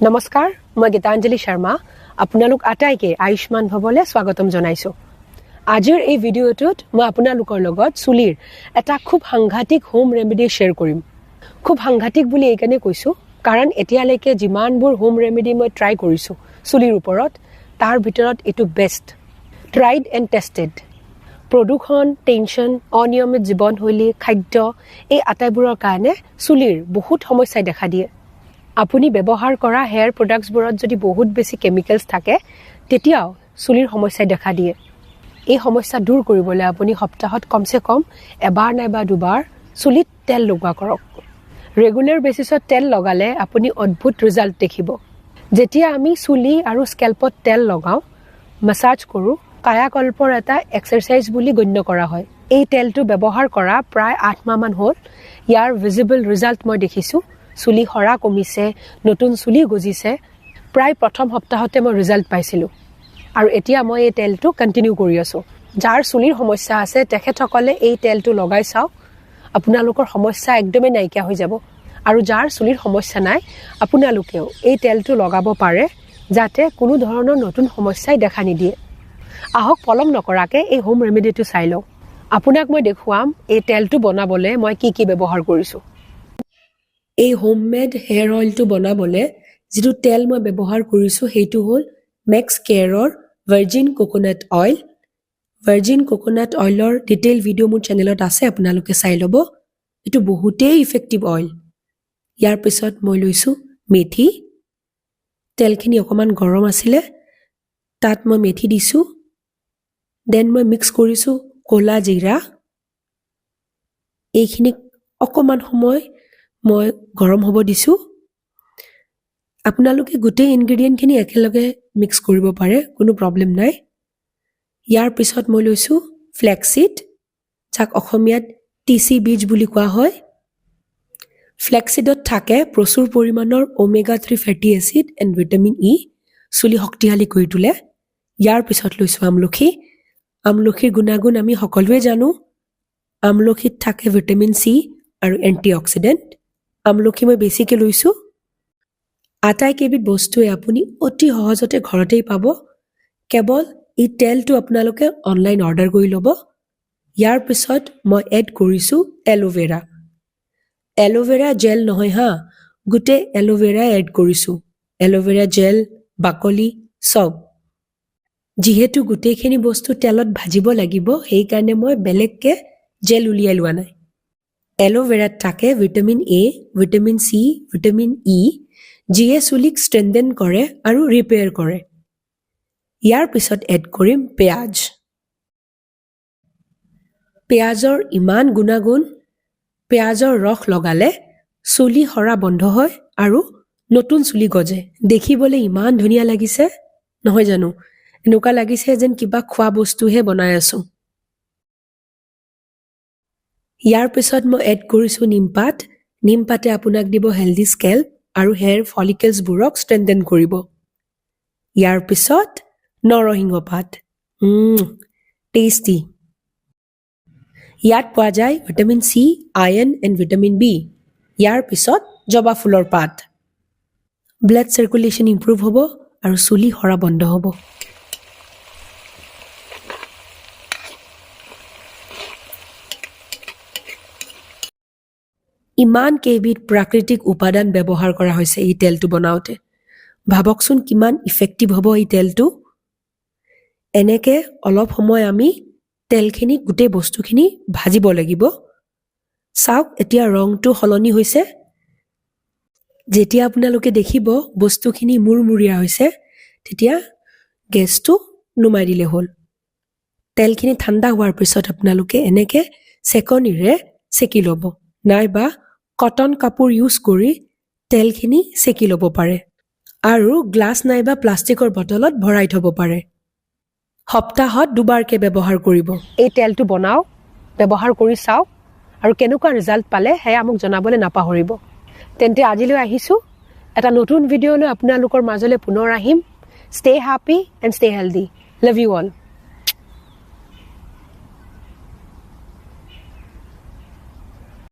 নমস্কাৰ মই গীতাঞ্জলি শৰ্মা আপোনালোক আটাইকে আয়ুষ্মান ভৱলে স্বাগতম জনাইছো আজিৰ এই ভিডিঅ'টোত মই আপোনালোকৰ লগত চুলিৰ এটা খুব সাংঘাতিক হোম ৰেমেডি শ্বেয়াৰ কৰিম খুব সাংঘাতিক বুলি এইকাৰণে কৈছো কাৰণ এতিয়ালৈকে যিমানবোৰ হোম ৰেমেডি মই ট্ৰাই কৰিছো চুলিৰ ওপৰত তাৰ ভিতৰত এটো বেষ্ট ট্ৰাইড এণ্ড টেষ্টেড প্ৰদূষণ টেনচন অনিয়মিত জীৱনশৈলী খাদ্য এই আটাইবোৰৰ কাৰণে চুলিৰ বহুত সমস্যাই দেখা দিয়ে আপুনি ব্যৱহাৰ কৰা হেয়াৰ প্ৰডাক্টছবোৰত যদি বহুত বেছি কেমিকেলছ থাকে তেতিয়াও চুলিৰ সমস্যাই দেখা দিয়ে এই সমস্যা দূৰ কৰিবলৈ আপুনি সপ্তাহত কমসে কম এবাৰ নাইবা দুবাৰ চুলিত তেল লগোৱা কৰক ৰেগুলাৰ বেচিছত তেল লগালে আপুনি অদ্ভুত ৰিজাল্ট দেখিব যেতিয়া আমি চুলি আৰু স্কেল্পত তেল লগাও মাসাজ কৰো কায়াকল্পৰ এটা এক্সাৰসাইজ বুলি গণ্য কৰা হয় এই তেলটো ব্যৱহাৰ কৰা প্ৰায় 8 মাহ মান হ'ল ইয়াৰ ভিজিবল ৰিজাল্ট মই দেখিছো চুলি হৰা কমিছে নতুন চুলি গজিছে প্ৰায় প্ৰথম সপ্তাহতে মই ৰিজাল্ট পাইছিলো আৰু এতিয়া মই এই তেলটো কন্টিনিউ কৰি আছো যাৰ চুলিৰ সমস্যা আছে তেখেতসকলে এই তেলটো লগাই চাওক আপোনালোকৰ সমস্যা একদমে নাইকিয়া হৈ যাব আৰু যাৰ চুলিৰ সমস্যা নাই আপোনালোকেও এই তেলটো লগাব পাৰে যাতে কোনো ধৰণৰ নতুন সমস্যাই দেখা নিদিয়ে আহক পলম নকৰাকে এই হোম ৰেমেডিটো চাই লওঁ আপোনাক মই দেখুৱাম এই তেলটো বনাবলে মই কি ব্যৱহাৰ কৰিছো এই হোমমেড হেয়াৰ অইলটো বনাবলে যেটো তেল মই ব্যৱহাৰ কৰিছো হেইটো হ'ল মেক্স কেয়াৰৰ virgin coconut oil virgin coconut অইলৰ ডিটেইল ভিডিও মোৰ চেনেলত আছে আপোনালোকে চাই ল'ব এটো বহুতেই ইফেক্টিভ অইল ইয়াৰ পিছত মই লৈছো মেথি তেলখিনি অকমান গৰম আছিল তাত মই মেথি দিছো দেন মই মিক্স কৰিছো কোলা জিৰা এইখিনি অকমান সময় মই গৰম হ'ব দিছো আপোনালোকে গোটেই ইনগ্ৰেডিয়েন্ট খিনি একেলগে মিক্স কৰিব পাৰে কোনো প্ৰবলেম নাই ইয়াৰ পিছত মই লৈছো ফ্লেক্সিড যাক অসমীয়াত টিসি বীজ বুলি কোৱা হয় ফ্লেক্সিডত থাকে প্ৰচুৰ পৰিমাণৰ omega 3 fatty acid and vitamin E চুলি শক্তিশালী কৰি তোলে ইয়াৰ পিছত লৈছো আমলখিৰ গুণাগুণ আমি সকলোৱে জানো আমলখিত থাকে ভিটামিন সি আৰু এন্টিঅক্সিডেন্ট আমলখি মই বেছিকৈ লৈছো আটাইকেইবিধ বস্তুৱে আপুনি অতি সহজতে ঘৰতেই পাব কেৱল এই তেলটো আপোনালোকে অনলাইন অৰ্ডাৰ কৰি ল'ব ইয়াৰ পিছত মই এড কৰিছো এলোভেৰা জেল নহয় হা গুটে এলোভেৰা এড কৰিছো এলোভেৰা জেল বাকলি সব যিহেতু গুটেখিনি বস্তু তেলত ভাজিব লাগিব সেই কাৰণে মই বেলেগকে জেল উলিয়াই লোৱা নাই এলোভেৰাত থাকে vitamin A vitamin C vitamin E যিয়ে চুলিক ষ্ট্ৰেংথেন কৰে আৰু ৰিপেয়াৰ কৰে ইয়াৰ পিছত এড কৰিম পিয়াজৰ ইমান গুণাগুণ পিয়াজৰ ৰস লগালে চুলি হৰা বন্ধ হয় আৰু নতুন চুলি গজে দেখিবলৈ ইমান ধুনীয়া লাগিছে নহয় জানো এনেকুৱা লাগিছে যেন কিবা খোৱা বস্তুহে বনাই আছো ইয়াৰ পিছত মই এড কৰিছো নিমপাতে আপোনাক দিব হেলদি স্কেল্প আৰু হেয়াৰ ফলিকলছ বুৰক ষ্ট্ৰেংথেন কৰিব ইয়াৰ পিছত নৰসিংহ পাত টেষ্টি ইয়াত পোৱা যায় vitamin C iron and vitamin B ইয়াৰ পিছত জবা ফুলৰ পাত ব্লাড সাৰ্কুলেশন ইমপ্ৰুভ হ'ব আৰু চুলি হৰা বন্ধ হ'ব ইমান কেইবিধ প্ৰাকৃতিক উপাদান ব্যৱহাৰ কৰা হৈছে এই তেলটো বনাওতে ভাবকচোন কিমান ইফেক্টিভ হ'ব এই তেলটো এনেকে অলপ সময় আমি তেলখিনি গুটে বস্তুখিনি ভাজিব লাগিব চাওক এতিয়া ৰংটো হলনি হৈছে যেতিয়া আপোনালোকে দেখিব বস্তুখিনি মুৰমুৰিয়া হৈছে তেতিয়া গেছটো নুমাই দিলে হ'ল তেলখিনি ঠাণ্ডা হোৱাৰ পিছত আপোনালোকে এনেকে সেকনিৰে সেকি ল'ব নাইবা কটন কাপোৰ ইউজ কৰি তেলখিনি সেকি ল'ব পাৰে আৰু গ্লাছ নাইবা প্লাষ্টিকৰ বটলত ভৰাই থব পাৰে সপ্তাহত দুবাৰকে ব্যৱহাৰ কৰিব এই তেলটো বনাও ব্যৱহাৰ কৰি চাওক আৰু কেনেকুৱা ৰিজাল্ট পালে হেয়া মোক জনাবলৈ নাপাহৰিব তেন্তে আজিলৈ আহিছো এটা নতুন ভিডিঅ লৈ আপোনালোকৰ মাজলৈ পুনৰ আহিম stay happy and stay healthy love you all